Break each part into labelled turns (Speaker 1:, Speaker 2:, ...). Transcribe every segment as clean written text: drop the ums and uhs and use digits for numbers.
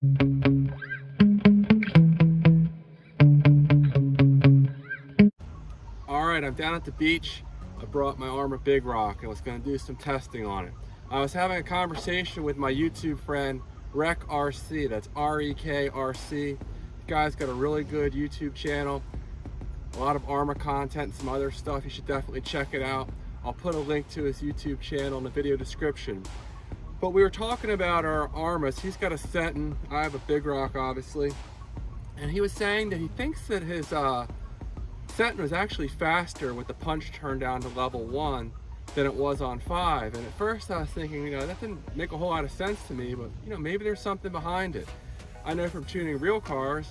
Speaker 1: Alright, I'm down at the beach. I brought my Arrma Big Rock and was going to do some testing on it. I was having a conversation with my YouTube friend RC, that's R-E-K-R-C. The guy's got a really good YouTube channel, a lot of Arrma content and some other stuff. You should definitely check it out. I'll put a link to his YouTube channel in the video description. But we were talking about our Arrmas. He's got a Senton, I have a Big Rock obviously, and he was saying that he thinks that his Senton was actually faster with the punch turned down to level 1 than it was on 5. And at first I was thinking, that didn't make a whole lot of sense to me, but maybe there's something behind it. I know from tuning real cars,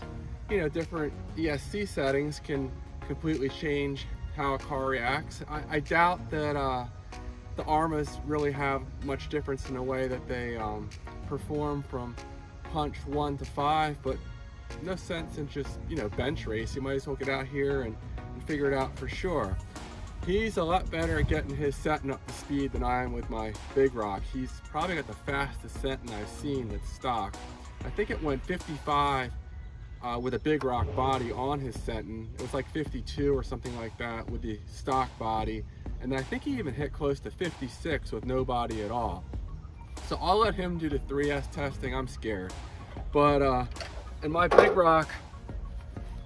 Speaker 1: different ESC settings can completely change how a car reacts. I doubt that the Arrmas really have much difference in the way that they perform from punch 1 to 5, but no sense in just bench race. You might as well get out here and figure it out for sure. He's a lot better at getting his Senton up to speed than I am with my Big Rock. He's probably got the fastest Senton I've seen that's stock. I think it went 55 with a Big Rock body on his Senton. It was like 52 or something like that with the stock body, and I think he even hit close to 56 with no body at all. So I'll let him do the 3S testing. I'm scared, but in my Big Rock,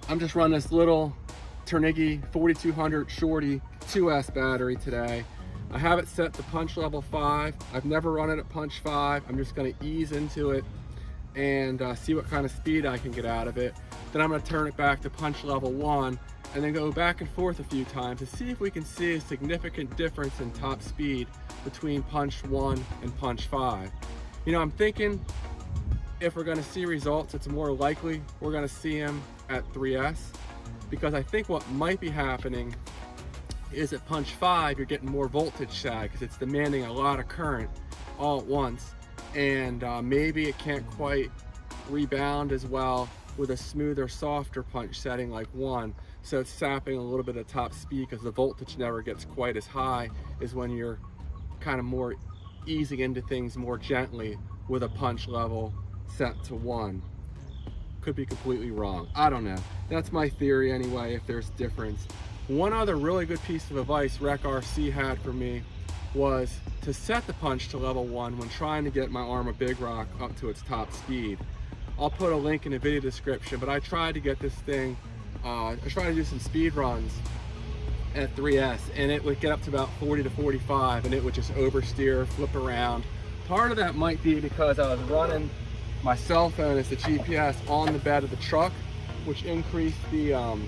Speaker 1: I'm just running this little Ternigi 4200 Shorty 2S battery today. I have it set to punch level 5. I've never run it at punch 5. I'm just going to ease into it and see what kind of speed I can get out of it. Then I'm going to turn it back to punch level 1 and then go back and forth a few times to see if we can see a significant difference in top speed between punch 1 and punch 5. I'm thinking if we're going to see results, it's more likely we're going to see them at 3S, because I think what might be happening is at punch 5 you're getting more voltage sag because it's demanding a lot of current all at once, and maybe it can't quite rebound as well with a smoother, softer punch setting like 1, so it's sapping a little bit of top speed because the voltage never gets quite as high as when you're kind of more easing into things more gently with a punch level set to 1. Could be completely wrong, I don't know. That's my theory anyway, if there's difference. One other really good piece of advice RC had for me was to set the punch to level 1 when trying to get my Arrma Big Rock up to its top speed. I'll put a link in the video description, but I tried to get this thing, I tried to do some speed runs at 3S, and it would get up to about 40 to 45 and it would just oversteer, flip around. Part of that might be because I was running my cell phone as the GPS on the bed of the truck, which increased the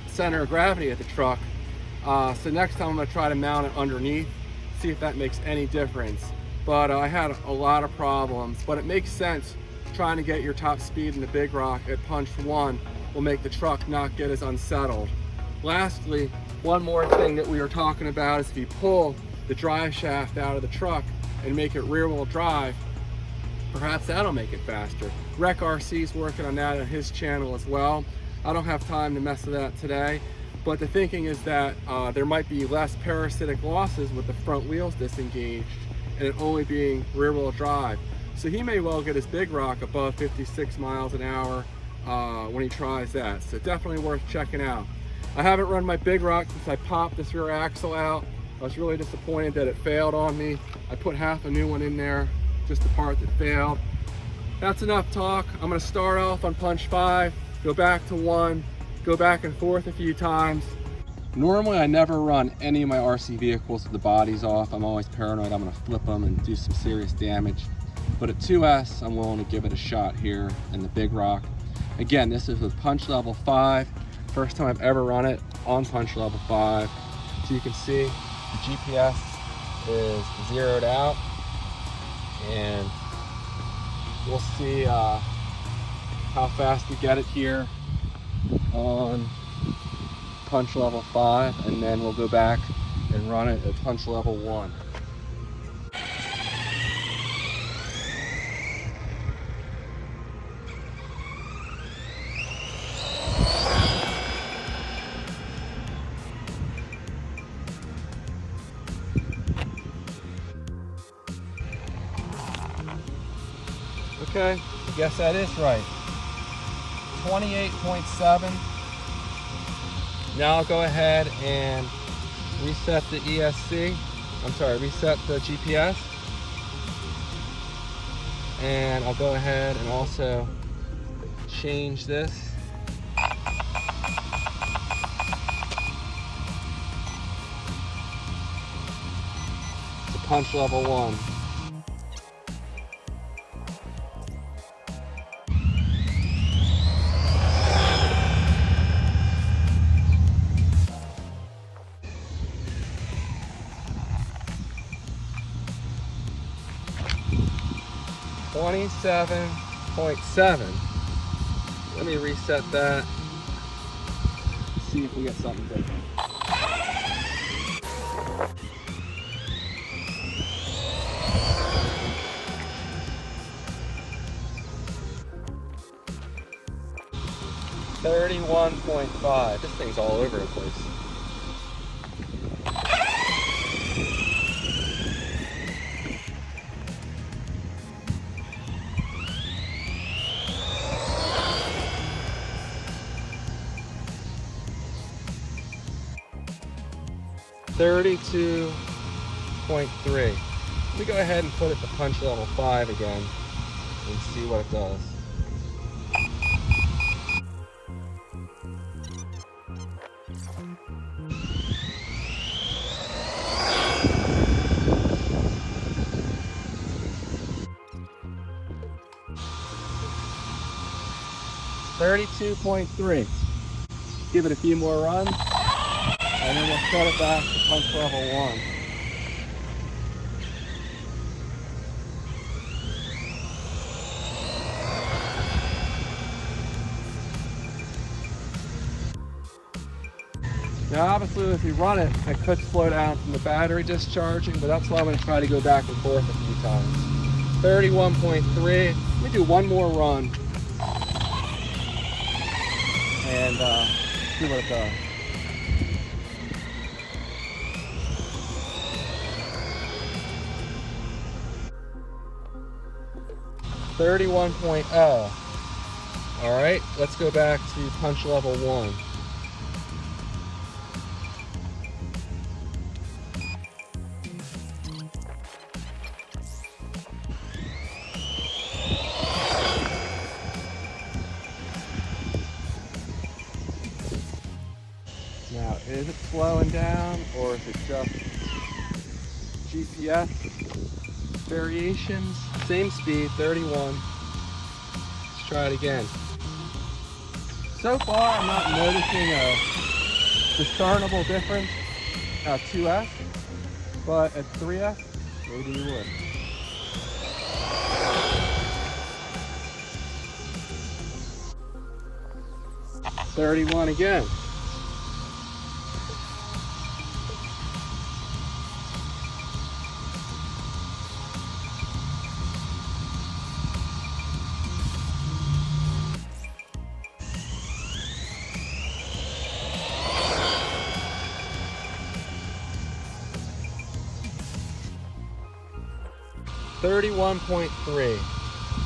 Speaker 1: center of gravity at the truck. So next time I'm going to try to mount it underneath, see if that makes any difference. But I had a lot of problems, but it makes sense. Trying to get your top speed in the Big Rock at punch 1 will make the truck not get as unsettled. Lastly, one more thing that we were talking about is if you pull the drive shaft out of the truck and make it rear wheel drive, perhaps that'll make it faster. RC's working on that on his channel as well. I don't have time to mess with that today, but the thinking is that there might be less parasitic losses with the front wheels disengaged and it only being rear wheel drive. So he may well get his Big Rock above 56 miles an hour when he tries that. So definitely worth checking out. I haven't run my Big Rock since I popped this rear axle out. I was really disappointed that it failed on me. I put half a new one in there, just the part that failed. That's enough talk. I'm gonna start off on punch 5, go back to 1, go back and forth a few times. Normally I never run any of my RC vehicles with the bodies off. I'm always paranoid I'm gonna flip them and do some serious damage. But at 2S, I'm willing to give it a shot here in the Big Rock. Again, this is with punch level 5. First time I've ever run it on punch level 5. So you can see the GPS is zeroed out, and we'll see how fast we get it here on punch level 5, and then we'll go back and run it at punch level 1. Okay, Guess that is right. 28.7. Now I'll go ahead and reset the ESC. I'm sorry, reset the GPS. And I'll go ahead and also change this. To punch level 1. .7. Let me reset that. See if we get something different. .5. This thing's all over the place. .3. Let me go ahead and put it to punch level 5 again and see what it does. .3. Give it a few more runs, and then we'll set it back to punch level 1. Now obviously if you run it, I could slow down from the battery discharging, but that's why I'm going to try to go back and forth a few times. 31.3. Let me do one more run and see what it does. .0. All right, let's go back to punch level 1. Now, is it slowing down or is it just GPS variations? Same speed, 31. Let's try it again. So far, I'm not noticing a discernible difference at 2S, but at 3S, maybe you would. .31 again. .3.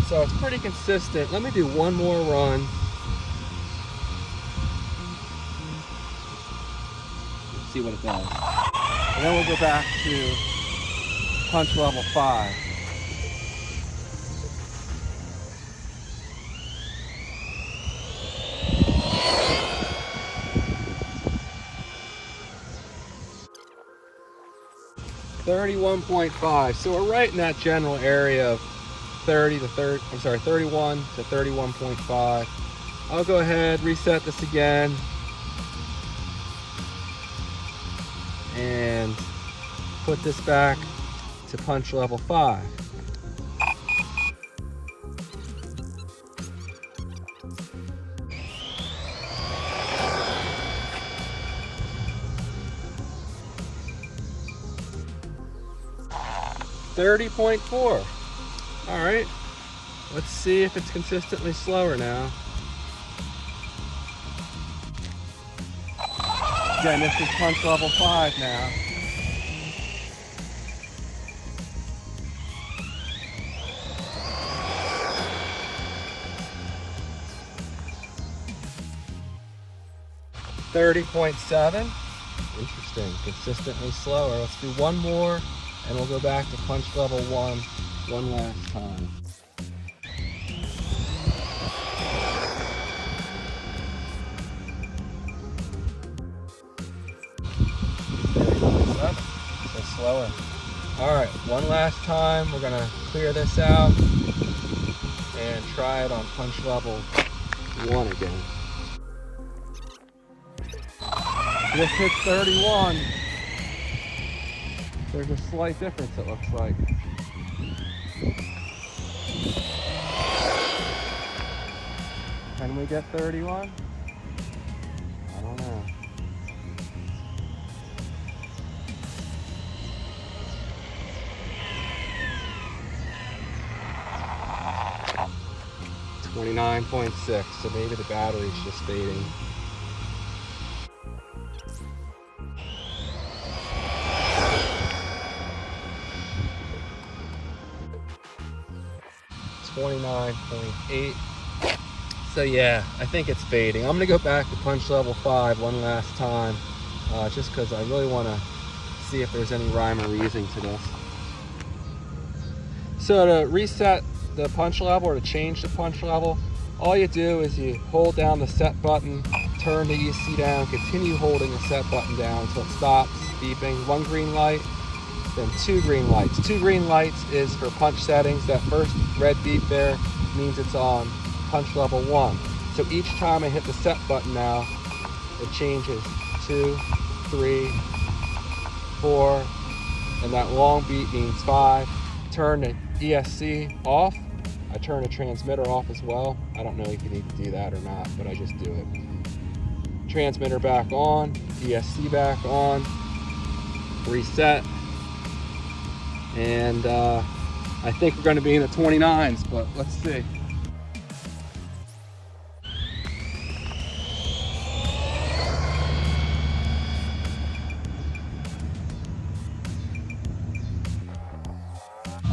Speaker 1: So it's pretty consistent. Let me do one more run. See what it does. And then we'll go back to punch level 5. .5. So we're right in that general area of 31 to 31.5. I'll go ahead, reset this again, and put this back to punch level 5. .4. All right, let's see if it's consistently slower now. Again, this is punch level 5 now. 30.7. Interesting, consistently slower. Let's do one more and we'll go back to punch level one last time. So slower. All right, one last time. We're gonna clear this out and try it on punch level one again. Just hit 31. There's a slight difference, it looks like. Can we get 31? I don't know. .6, so maybe the battery's just fading. .8. So yeah, I think it's fading. I'm gonna go back to punch level 5 one last time, just because I really want to see if there's any rhyme or reason to this. So to reset the punch level or to change the punch level, all you do is you hold down the set button, turn the EC down, continue holding the set button down until it stops beeping. One green light, then two green lights. Two green lights is for punch settings. That first red beep there means it's on punch level 1. So each time I hit the set button now, it changes 2, 3, 4, and that long beep means 5. Turn the ESC off. I turn the transmitter off as well. I don't know if you need to do that or not, but I just do it. Transmitter back on, ESC back on, reset, and I think we're going to be in the 29s, but let's see.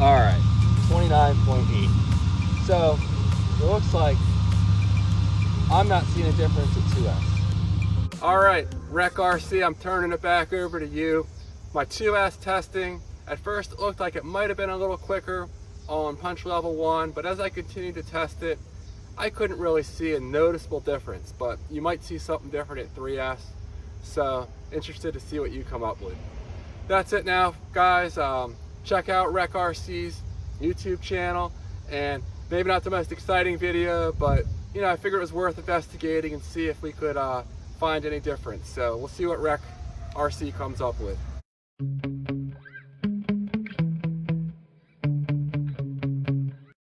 Speaker 1: All right, 29.8. So it looks like I'm not seeing a difference at 2S. All right, Rec RC, I'm turning it back over to you. My 2S testing, at first it looked like it might have been a little quicker on punch level 1, but as I continued to test it, I couldn't really see a noticeable difference, but you might see something different at 3S. So interested to see what you come up with. That's it now, guys. Check out Rec RC's YouTube channel, and maybe not the most exciting video, but you know, I figured it was worth investigating and see if we could find any difference. So we'll see what Rec RC comes up with.